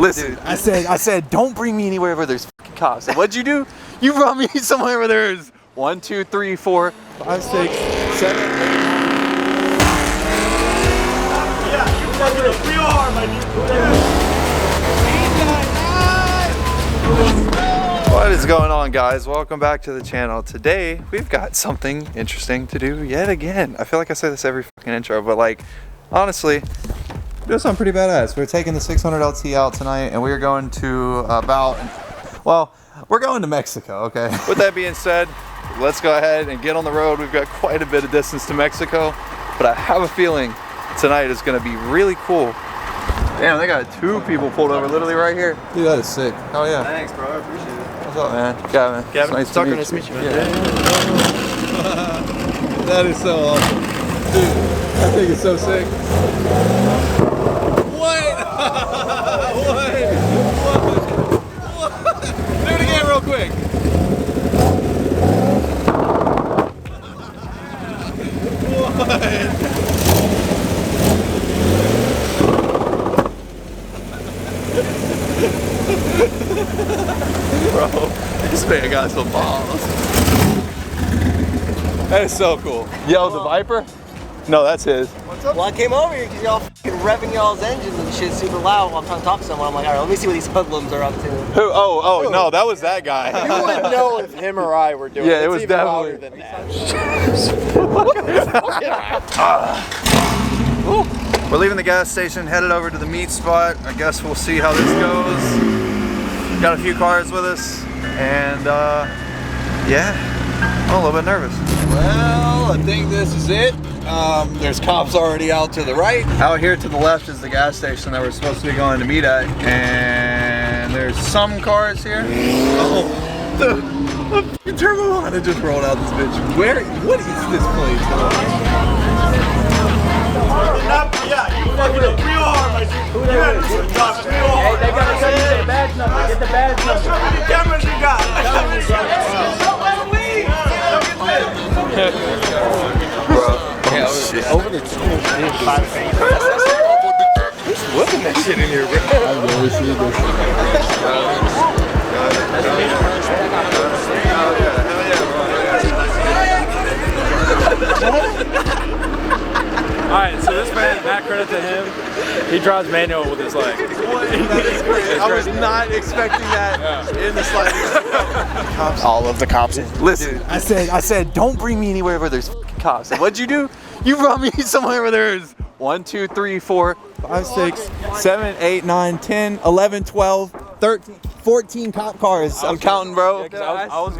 Listen, dude, I said, don't bring me anywhere where there's fucking cops. And what'd you do? You brought me somewhere where there's 1, 2, 3, 4, 5, 6, 7, 8. Yeah, you fucking up real hard, my dude. What is going on, guys? Welcome back to the channel. Today, we've got something interesting to do yet again. I feel like I say this every fucking intro, but like, honestly, do something pretty badass. We're taking the 600 LT out tonight, and we're going to we're going to Mexico, okay? With that being said, let's go ahead and get on the road. We've got quite a bit of distance to Mexico, but I have a feeling tonight is gonna be really cool. Damn, they got 2 people pulled over literally right here. Dude, that is sick. Oh yeah. Thanks, bro. I appreciate it. What's up, man? Gavin. Gavin, nice Tucker, to nice to meet you, man. Yeah. That is so awesome. Dude, I think it's so sick. What? What? Do it again real quick. What? Bro, this man got some balls. That is so cool. Yo, the Viper? No, that's his. What's up? Well, I came over here because y'all fucking revving y'all's engines and shit super loud while I'm trying to talk to someone. I'm like, all right, let me see what these hoodlums are up to. Who? Oh, no, that was that guy. You wouldn't know if him or I were doing it. Yeah, it was even definitely louder than that. We're leaving the gas station, headed over to the meat spot. I guess we'll see how this goes. Got a few cars with us, and yeah, I'm a little bit nervous. Well, I think this is it. There's cops already out to the right. Out here to the left is the gas station that we're supposed to be going to meet at, and there's some cars here. Oh, the turbo Honda just rolled out this bitch. What is this place? Yeah, you fucking up real hard, my dude. You had to talk real hard. Hey, they gotta show you their badge number. Get the badge number. How many cameras you got? Bro, oh shit. Over the two. Who's whipping that shit in here, bro? I've never seen this shit. Alright, so this man, mad credit to him, he drives manual with his leg. I was not expecting that in the slightest. All of the cops. Listen, I said, don't bring me anywhere where there's fucking cops. And what'd you do? You brought me somewhere where there's 1, 2, 3, 4, 5, 6, 7, 8, 9, 10, 11, 12, 13, 14 cop cars. I'm counting, bro. I was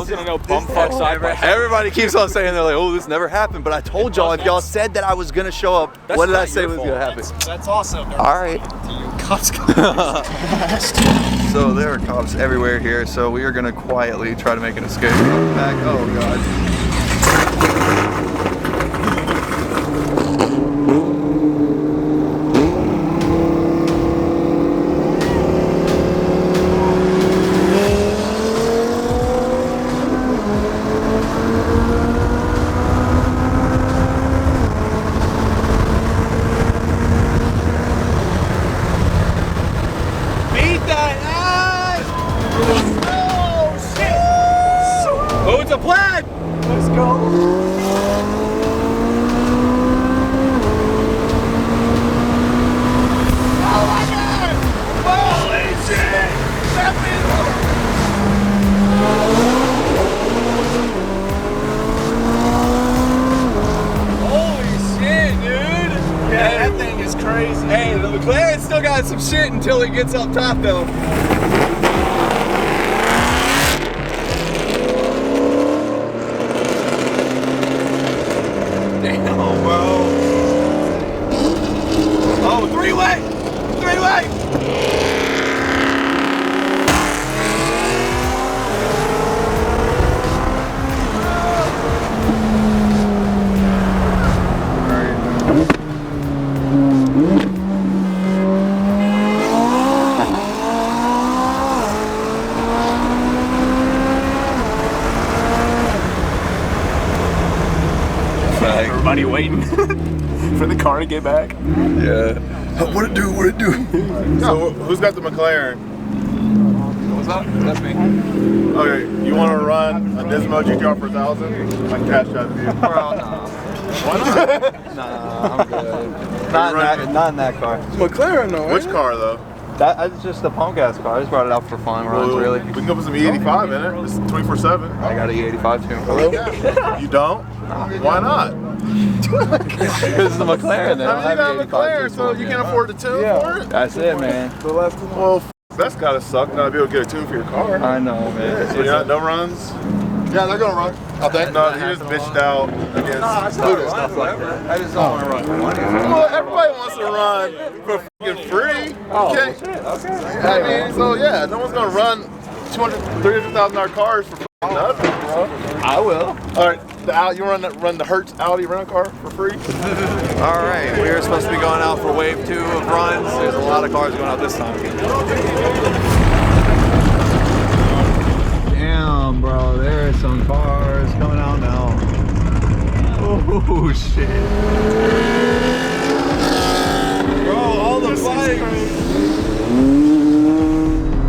gonna go bump fuck side by side. Everybody keeps on saying, they're like, oh, this never happened. But I told y'all, if y'all said that I was gonna show up, what did I say was gonna happen? That's awesome. All right. Cops. So there are cops everywhere here, so we are gonna quietly try to make an escape. Back. Oh god. Oh, it's a Plaid! Let's go. Oh my god! Holy shit! Holy shit, dude! Yeah, that thing is crazy. Hey, the McLaren still got some shit until he gets up top though. Damn, bro. Oh, three-way! Three-way! Everybody waiting for the car to get back. Yeah. What it do? What it do? So who's got the McLaren? What's up? That's me. Okay, you want to run a Dismo GTR for 1,000? I can cash out of you. Bro, no. Why not? Nah, I'm good. Not in that car. McLaren though. Which car though? That's just a punk ass car. I just brought it out for fun runs, Well, really. We can go put some E85 in it. It's 24/7. I got an E85 too. You don't? Why not? Because it's the McLaren. They I don't mean, you have got a E85 McLaren, too, so you can afford the tune for it? That's it, man. Well, that's gotta suck not to be able to get a tune for your car. I know, man. So you got no runs? Yeah, they're gonna run. I think. No, he just bitched out against Pluto stuff like that. I just don't want to run for money. Well, everybody wants to run for f***ing free. Oh, Okay. okay. I mean, so yeah, no one's gonna run $300,000 cars for f***ing nothing, bro. I will. All right, you run the Hertz Audi rental car for free. All right, we were supposed to be going out for wave 2 of runs. There's a lot of cars going out this time. Damn, bro, there are some cars coming out now. Oh shit. Bro, all the bikes.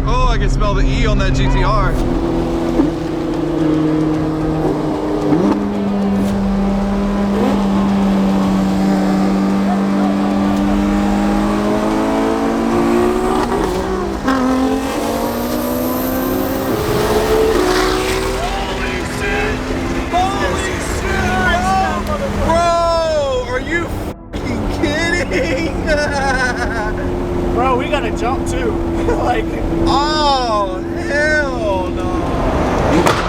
Oh, I can smell the E on that GTR. Bro, we gotta jump too. Like, Oh, hell no.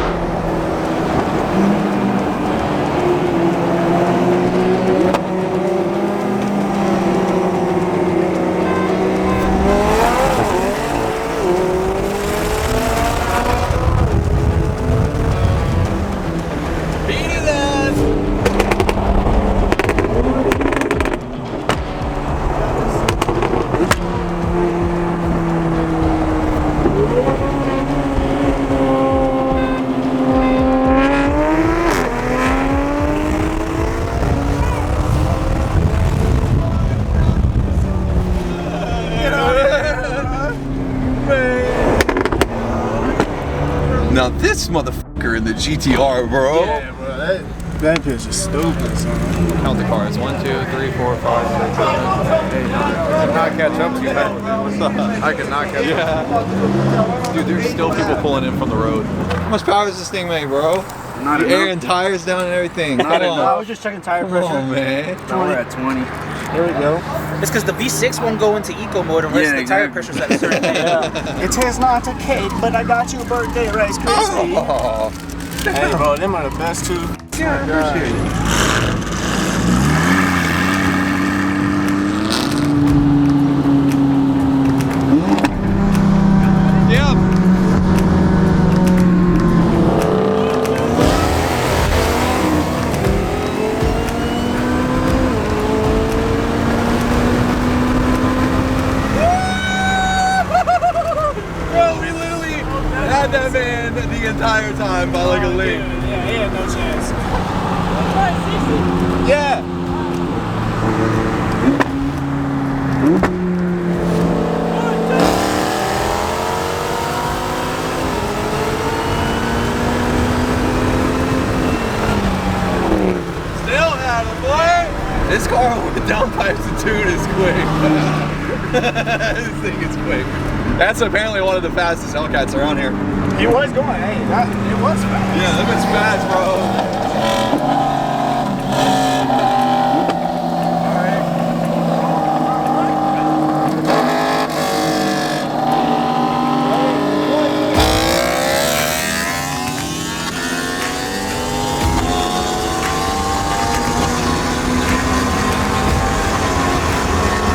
Now this motherfucker in the GTR, bro. Yeah, bro. That bitch is stupid, son. Count the cars. 1, 2, 3, 4, 5, 6, 7, 8, 9. I cannot catch up to you, man. I cannot catch up. Dude, there's still people pulling in from the road. How much power does this thing make, bro? Not The air and tires down and everything. Not Come on. I was just checking tire Come pressure. on, man. Now we're at 20. Here we go. It's because the V6 won't go into eco mode unless the tire pressure's at a certain thing. It is not a cake, but I got you a birthday Rice Krispie. Oh, Hey, bro, them are the best too. yeah, I appreciate it. Yep. Bro, we literally had that man the entire time by like a link. Yeah, he had no chance. Yeah. Still had him, boy. This car with downpipes and tune is quick. This thing is quick. That's apparently one of the fastest Hellcats around here. He was going, hey, it was fast. Yeah, that was fast, bro.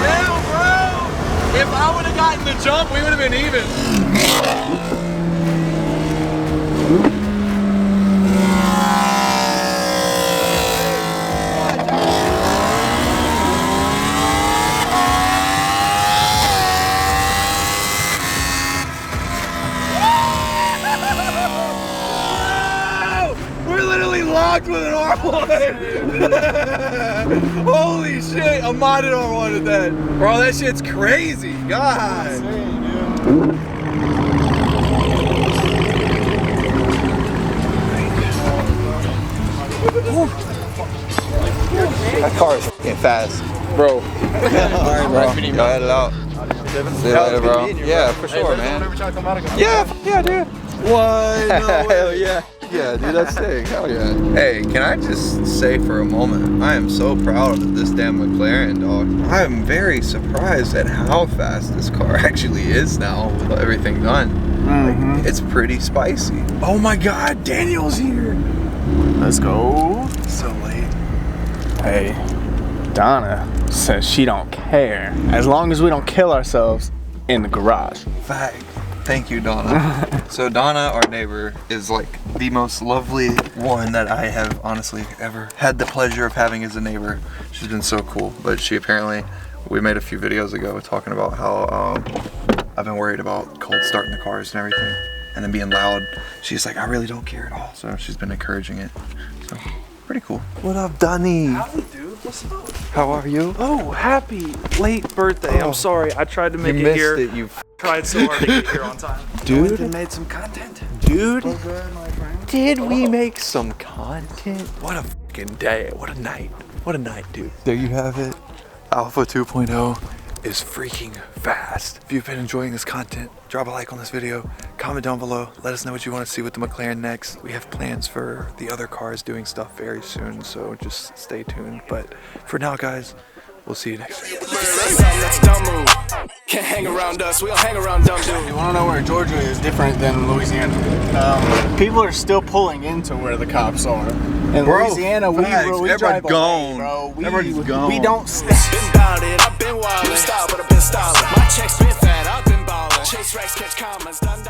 Damn, bro! If I would have gotten the jump, we would have been even. We're literally live! knocked with an R1. Holy shit, a modded R1 at that. Bro, that shit's crazy. God. That car is fucking fast. Bro. Alright, bro. Go head it out. See you later, bro. Yeah, for sure, man. Yeah, dude. What? No hell yeah. Yeah, dude, that's sick. Hell yeah. Hey, can I just say for a moment, I am so proud of this damn McLaren, dog. I am very surprised at how fast this car actually is now with everything done. Like, it's pretty spicy. Oh my God, Daniel's here. Let's go. So late. Hey, Donna says she don't care as long as we don't kill ourselves in the garage. Fact. Thank you, Donna. So Donna, our neighbor, is like the most lovely one that I have honestly ever had the pleasure of having as a neighbor. She's been so cool, but she apparently, we made a few videos ago talking about how I've been worried about cold starting the cars and everything and then being loud. She's like, I really don't care at all. So she's been encouraging it. So pretty cool. What up, Donnie? Howdy, dude. What's up? How are you? Oh, happy late birthday. I'm sorry. I tried to make You it missed here. it, you Tried so hard to get here on time. dude. We made some content. Dude, did we make some content? What a fucking day. What a night. What a night, dude. There you have it. Alpha 2.0 is freaking fast. If you've been enjoying this content, drop a like on this video, comment down below, let us know what you want to see with the McLaren next. We have plans for the other cars doing stuff very soon, so just stay tuned. But for now, guys, we'll see you next time. Can't hang around us, we don't hang around dumb dudes. You want to know where Georgia is different than Louisiana? People are still pulling into where the cops are. In Louisiana, we drive away, bro. Everybody's gone. We don't Been bout it, I've been wild, but I've been styling. My checks been fat, I've been ballin'. Chase racks, catch commas, done.